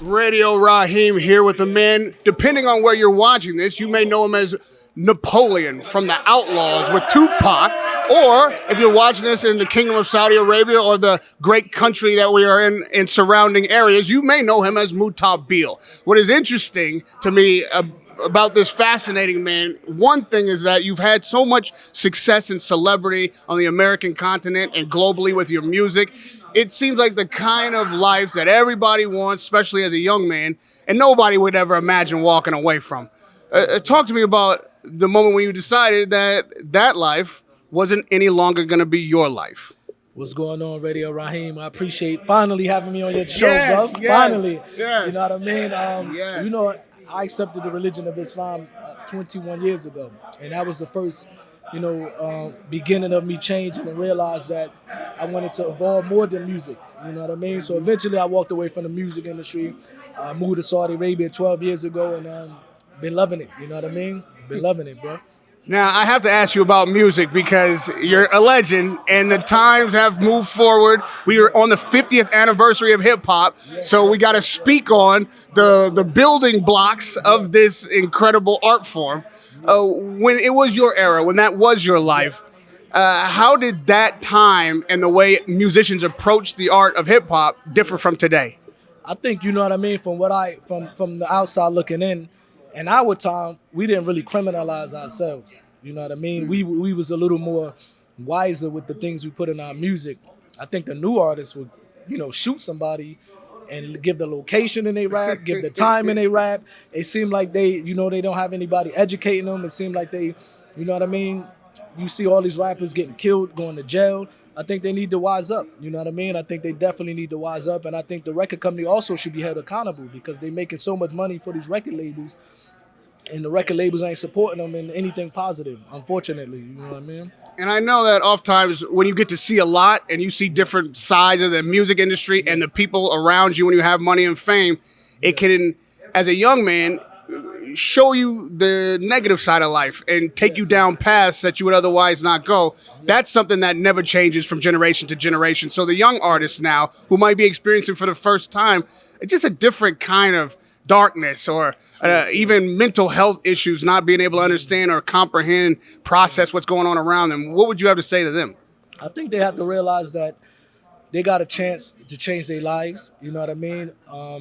Radio Rahim here with the man. Depending on where you're watching this, you may know him as Napoleon from the Outlaws with Tupac, or if you're watching this in the Kingdom of Saudi Arabia or the great country that we are in surrounding areas, you may know him as Mutah Beale. What is interesting to me about this fascinating man, one thing is that you've had so much success and celebrity on the American continent and globally with your music. It seems like the kind of life that everybody wants, especially as a young man, and nobody would ever imagine walking away from. Talk to me about the moment when you decided that that life wasn't any longer going to be your life. What's going on, Radio Rahim? I appreciate finally having me on your show, Yes, bro. yes, Finally. yes. You know what I mean? Yes. You know, I accepted the religion of Islam 21 years ago. And that was the first, beginning of me changing and realized that I wanted to evolve more than music. You know what I mean? So eventually I walked away from the music industry. I moved to Saudi Arabia 12 years ago and been loving it. You know what I mean? Been loving it, bro. Now, I have to ask you about music because you're a legend and the times have moved forward. We are on the 50th anniversary of hip-hop, so we got to speak on the building blocks of this incredible art form. When it was your era, when that was your life, how did that time and the way musicians approached the art of hip-hop differ from today? I think, you know what I mean, from the outside looking in our time, we didn't really criminalize ourselves. You know what I mean? We was a little more wiser with the things we put in our music. I think the new artists would, shoot somebody and give the location in their rap, give the time in their rap. It seemed like they don't have anybody educating them. It seemed like they, you know what I mean? You see all these rappers getting killed, going to jail. I think they need to wise up. You know what I mean? I think they definitely need to wise up. And I think the record company also should be held accountable because they're making so much money for these record labels. And the record labels ain't supporting them in anything positive, unfortunately. You know what I mean? And I know that oftentimes when you get to see a lot and you see different sides of the music industry and the people around you when you have money and fame, it can, as a young man, show you the negative side of life and take you down paths that you would otherwise not go. That's something that never changes from generation to generation. So the young artists now who might be experiencing for the first time, it's just a different kind of darkness or even mental health issues, not being able to understand or comprehend, process what's going on around them. What would you have to say to them? I think they have to realize that they got a chance to change their lives. You know what I mean?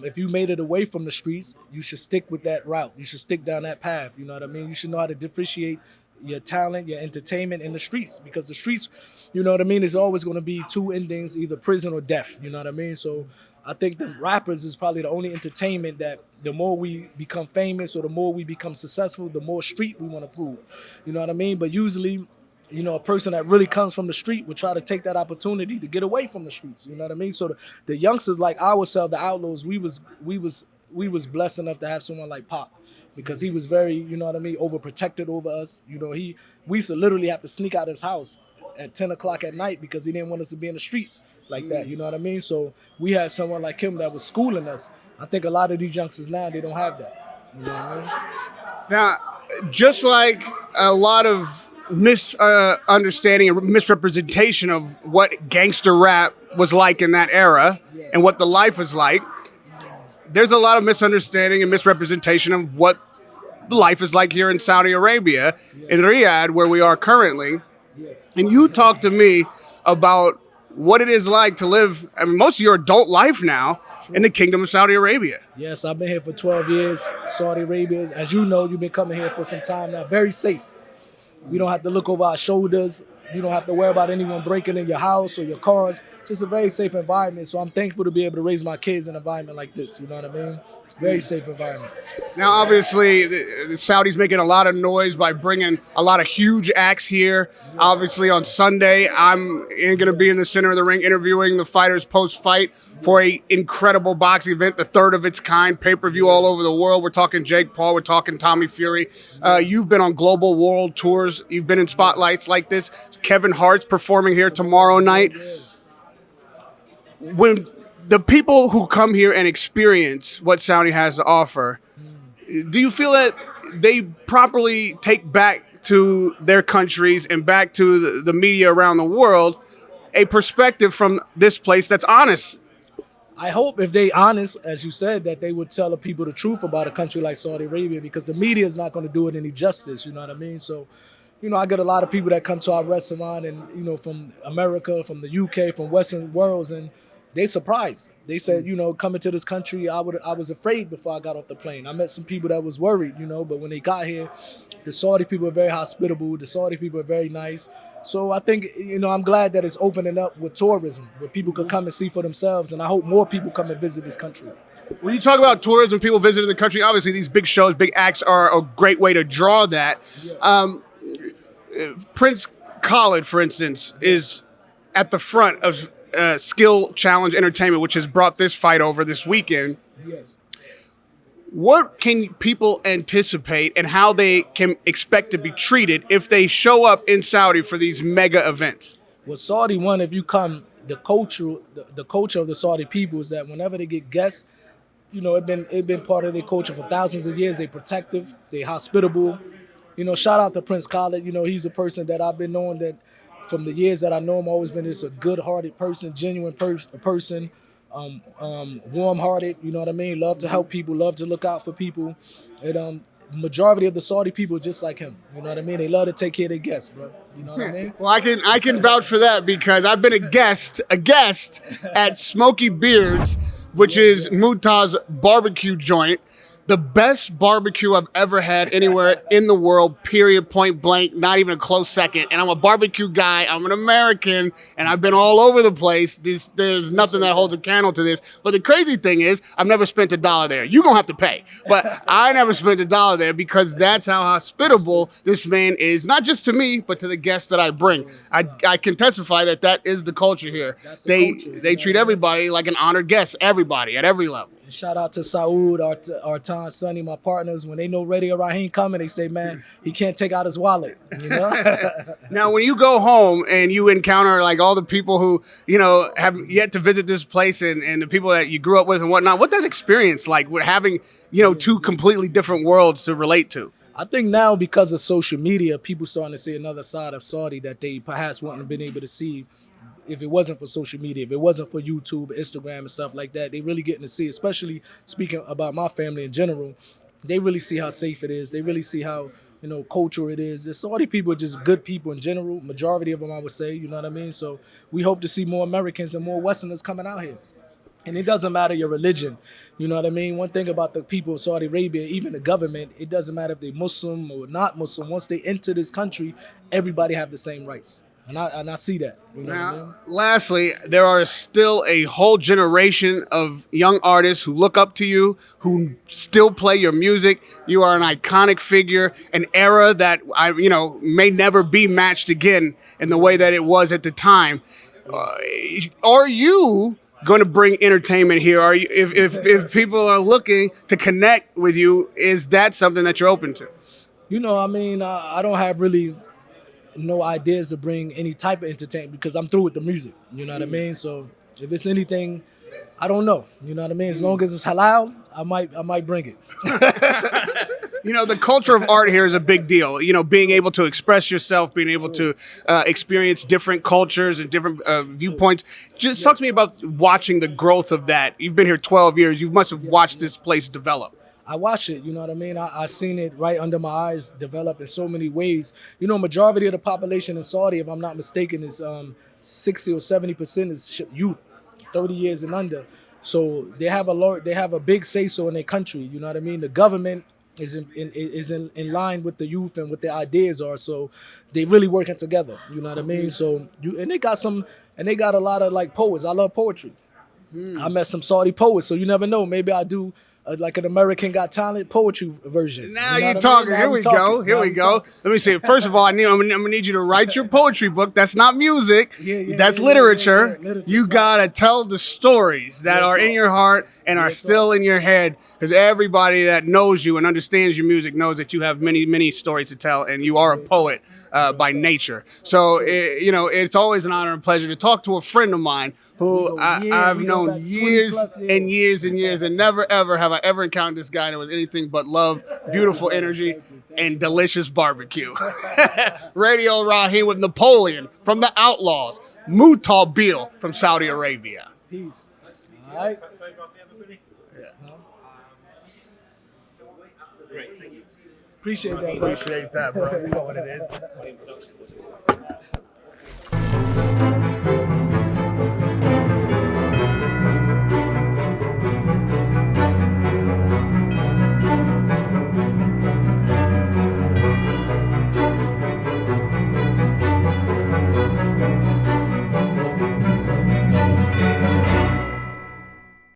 If you made it away from the streets, you should stick with that route. You should stick down that path. You know what I mean? You should know how to differentiate your talent, your entertainment in the streets, because the streets, you know what I mean, is always going to be two endings, either prison or death. You know what I mean? So I think the rappers is probably the only entertainment that the more we become famous or the more we become successful, the more street we want to prove. You know what I mean? But usually, a person that really comes from the street would try to take that opportunity to get away from the streets. You know what I mean? So the youngsters like ourselves, the Outlaws, we was blessed enough to have someone like Pop, because he was very, overprotected over us. We used to literally have to sneak out of his house at 10 o'clock at night because he didn't want us to be in the streets like that. You know what I mean? So we had someone like him that was schooling us. I think a lot of these youngsters now, they don't have that. You know what I mean? Now, just like a lot of misunderstanding and misrepresentation of what gangster rap was like in that era and what the life was like, there's a lot of misunderstanding and misrepresentation of what the life is like here in Saudi Arabia, in Riyadh, where we are currently. And you talk to me about what it is like to live, most of your adult life now, in the Kingdom of Saudi Arabia. Yes, I've been here for 12 years. Saudi Arabia, as you know, you've been coming here for some time now. Very safe. We don't have to look over our shoulders. You don't have to worry about anyone breaking in your house or your cars. Just a very safe environment. So I'm thankful to be able to raise my kids in an environment like this. You know what I mean? Very safe environment. Now, obviously, the Saudis making a lot of noise by bringing a lot of huge acts here. Obviously, on Sunday, I'm going to be in the center of the ring interviewing the fighters post-fight for an incredible boxing event, the third of its kind, pay-per-view all over the world. We're talking Jake Paul. We're talking Tommy Fury. You've been on global world tours. You've been in spotlights like this. Kevin Hart's performing here tomorrow night. When the people who come here and experience what Saudi has to offer, do you feel that they properly take back to their countries and back to the media around the world a perspective from this place that's honest? I hope if they honest, as you said, that they would tell the people the truth about a country like Saudi Arabia, because the media is not going to do it any justice. You know what I mean? So, I get a lot of people that come to our restaurant and, from America, from the UK, from Western worlds, and they surprised. They said, coming to this country, I was afraid before I got off the plane. I met some people that was worried, but when they got here, the Saudi people are very hospitable. The Saudi people are very nice. So I think, I'm glad that it's opening up with tourism, where people could come and see for themselves, and I hope more people come and visit this country. When you talk about tourism, people visiting the country, obviously these big shows, big acts are a great way to draw that. Prince Khalid, for instance, is at the front of Skill Challenge Entertainment, which has brought this fight over this weekend. Yes. What can people anticipate and how they can expect to be treated if they show up in Saudi for these mega events? Well, Saudi, one, if you come, the culture of the Saudi people is that whenever they get guests, it been part of their culture for thousands of years. They protective, they hospitable. Shout out to Prince Khalid. He's a person that I've been knowing that from the years that I know him, always been just a good-hearted person, genuine person. Warm-hearted, you know what I mean? Love to help people, love to look out for people. And majority of the Saudi people are just like him. You know what I mean? They love to take care of their guests, bro. You know what I mean? Well, I can vouch for that because I've been a guest at Smokey Beards, which is Mutah's barbecue joint. The best barbecue I've ever had anywhere in the world, period, point blank, not even a close second. And I'm a barbecue guy. I'm an American, and I've been all over the place. There's nothing that holds a candle to this. But the crazy thing is, I've never spent $1 there. You're going to have to pay. But I never spent $1 there because that's how hospitable this man is, not just to me, but to the guests that I bring. I can testify that is the culture here. They treat everybody like an honored guest, everybody, at every level. Shout out to Saud, Artan, Sonny, my partners. When they know Radio Rahim coming, they say, man, he can't take out his wallet, Now, when you go home and you encounter like all the people who, have yet to visit this place and the people that you grew up with and whatnot, what that experience like with having, two completely different worlds to relate to? I think now because of social media, people starting to see another side of Saudi that they perhaps wouldn't have been able to see if it wasn't for social media, if it wasn't for YouTube, Instagram, and stuff like that. They really getting to see, especially speaking about my family in general, they really see how safe it is. They really see how, culture it is. The Saudi people are just good people in general, majority of them, I would say, you know what I mean? So we hope to see more Americans and more Westerners coming out here. And it doesn't matter your religion, you know what I mean? One thing about the people of Saudi Arabia, even the government, it doesn't matter if they're Muslim or not Muslim. Once they enter this country, everybody have the same rights. And I see that. Now, lastly, there are still a whole generation of young artists who look up to you, who still play your music. You are an iconic figure, an era that may never be matched again in the way that it was at the time. Are you going to bring entertainment here? Are you, if people are looking to connect with you, is that something that you're open to? I don't have really no ideas to bring any type of entertainment because I'm through with the music. You know what I mean? So if it's anything, I don't know. You know what I mean? As long as it's halal, I might bring it. The culture of art here is a big deal. Being able to express yourself, being able to experience different cultures and different viewpoints. Just talk to me about watching the growth of that. You've been here 12 years. You must have watched this place develop. I watch it, you know what I mean? I seen it right under my eyes develop in so many ways. Majority of the population in Saudi, if I'm not mistaken, is 60 or 70% is youth, 30 years and under. So they have a big say-so in their country, you know what I mean? The government is in line with the youth and what their ideas are. So they really working together, you know what I mean? So they got a lot of like poets. I love poetry. I met some Saudi poets, so you never know. Maybe I do like an American Got Talent poetry version. Now you're talking. Here we go. Let me see. First of all, I'm gonna need you to write your poetry book. That's not music. That's literature. You gotta tell the stories that are in your heart and are still in your head, because everybody that knows you and understands your music knows that you have many, many stories to tell, and you are a poet by nature. So it's always an honor and pleasure to talk to a friend of mine who I've known years and years and years, and never ever have I ever encountered this guy that was anything but love, beautiful energy, and delicious barbecue. Radio Rahim with Napoleon from the Outlaws, Mutah Beale from Saudi Arabia. Peace. All right. Appreciate that, bro. Appreciate that, bro. You know what it is.